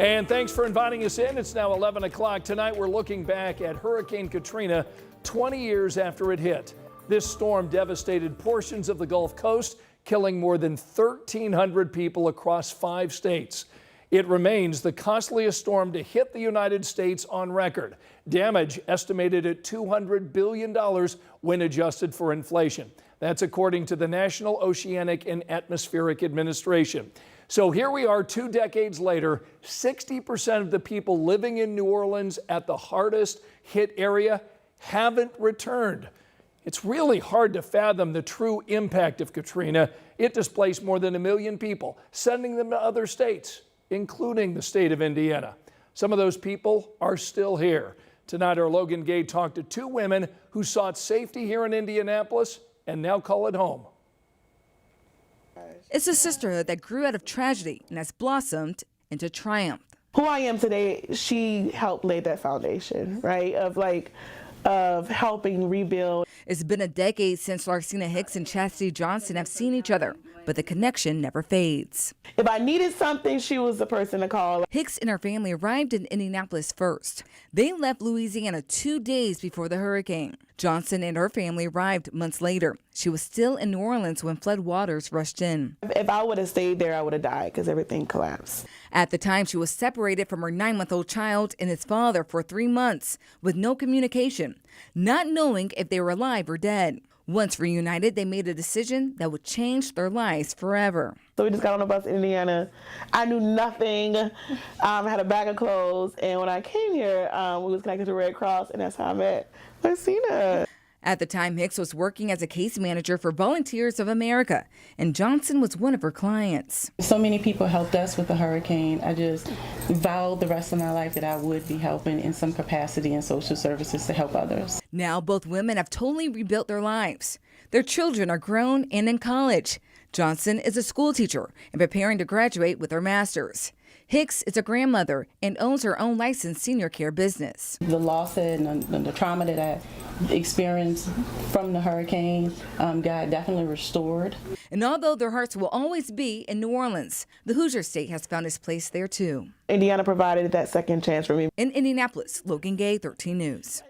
And thanks for inviting us in. It's now 11 o'clock. Tonight we're looking back at Hurricane Katrina 20 years after it hit. This storm devastated portions of the Gulf Coast, killing more than 1,300 people across 5 states. It remains the costliest storm to hit the United States on record. Damage estimated at $200 billion when adjusted for inflation. That's according to the National Oceanic and Atmospheric Administration. So here we are 2 decades later, 60% of the people living in New Orleans at the hardest hit area haven't returned. It's really hard to fathom the true impact of Katrina. It displaced more than 1 million people, sending them to other states, including the state of Indiana. Some of those people are still here. Tonight, our Logan Gay talked to 2 women who sought safety here in Indianapolis and now call it home. It's a sisterhood that grew out of tragedy and has blossomed into triumph. Who I am today, she helped lay that foundation, right? Of helping rebuild. It's been a decade since Larcena Hicks and Chastity Johnson have seen each other, but the connection never fades. If I needed something, she was the person to call. Hicks and her family arrived in Indianapolis first. They left Louisiana 2 days before the hurricane. Johnson and her family arrived months later. She was still in New Orleans when flood waters rushed in. If I would have stayed there, I would have died because everything collapsed. At the time, she was separated from her 9-month-old child and his father for 3 months with no communication, not knowing if they were alive or dead. Once reunited, they made a decision that would change their lives forever. So we just got on a bus in Indiana. I knew nothing. I had a bag of clothes, and when I came here, we was connected to Red Cross, and that's how I met Larcena. At the time, Hicks was working as a case manager for Volunteers of America, and Johnson was one of her clients. So many people helped us with the hurricane. I just vowed the rest of my life that I would be helping in some capacity in social services to help others. Now both women have totally rebuilt their lives. Their children are grown and in college. Johnson is a school teacher and preparing to graduate with her master's. Hicks is a grandmother and owns her own licensed senior care business. The loss and the trauma that I experienced from the hurricane, God definitely restored. And although their hearts will always be in New Orleans, the Hoosier State has found its place there too. Indiana provided that second chance for me. In Indianapolis, Logan Gay, 13 News.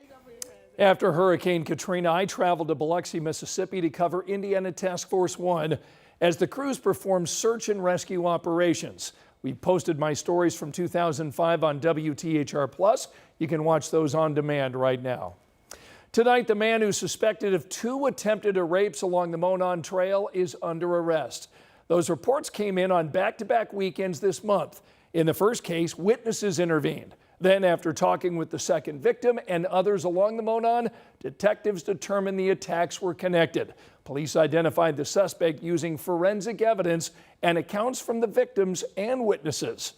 After Hurricane Katrina, I traveled to Biloxi, Mississippi to cover Indiana Task Force 1 as the crews performed search and rescue operations. We posted my stories from 2005 on WTHR+. You can watch those on demand right now. Tonight, the man who's suspected of 2 attempted rapes along the Monon Trail is under arrest. Those reports came in on back-to-back weekends this month. In the first case, witnesses intervened. Then, after talking with the second victim and others along the Monon, detectives determined the attacks were connected. Police identified the suspect using forensic evidence and accounts from the victims and witnesses.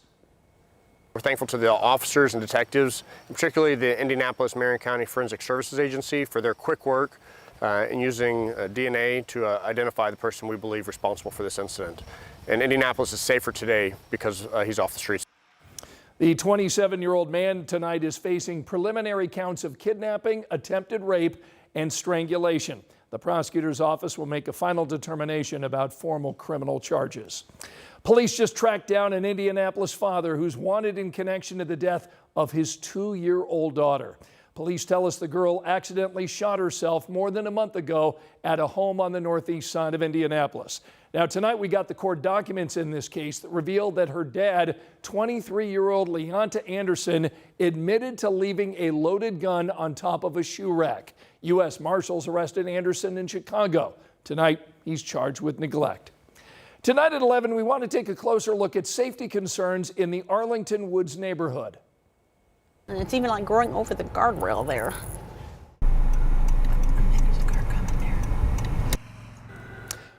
We're thankful to the officers and detectives, particularly the Indianapolis Marion County Forensic Services Agency, for their quick work in using DNA to identify the person we believe responsible for this incident. And Indianapolis is safer today because he's off the streets. The 27-year-old man tonight is facing preliminary counts of kidnapping, attempted rape, and strangulation. The prosecutor's office will make a final determination about formal criminal charges. Police just tracked down an Indianapolis father who's wanted in connection to the death of his 2-year-old daughter. Police tell us the girl accidentally shot herself more than a month ago at a home on the northeast side of Indianapolis. Now, tonight we got the court documents in this case that revealed that her dad, 23-year-old Leonta Anderson, admitted to leaving a loaded gun on top of a shoe rack. U.S. Marshals arrested Anderson in Chicago. Tonight, he's charged with neglect. Tonight at 11, we want to take a closer look at safety concerns in the Arlington Woods neighborhood. And it's even like going over the guardrail there.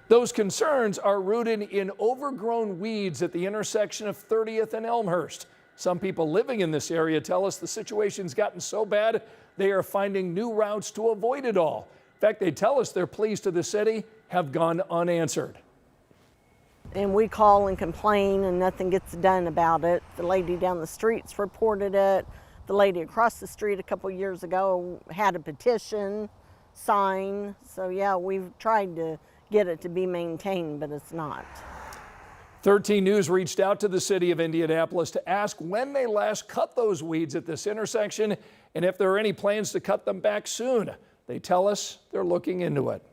Those concerns are rooted in overgrown weeds at the intersection of 30th and Elmhurst. Some people living in this area tell us the situation's gotten so bad they are finding new routes to avoid it all. In fact, they tell us their pleas to the city have gone unanswered. And we call and complain and nothing gets done about it. The lady down the street's reported it. The lady across the street a couple years ago had a petition sign. So yeah, we've tried to get it to be maintained, but it's not. 13 News reached out to the city of Indianapolis to ask when they last cut those weeds at this intersection and if there are any plans to cut them back soon. They tell us they're looking into it.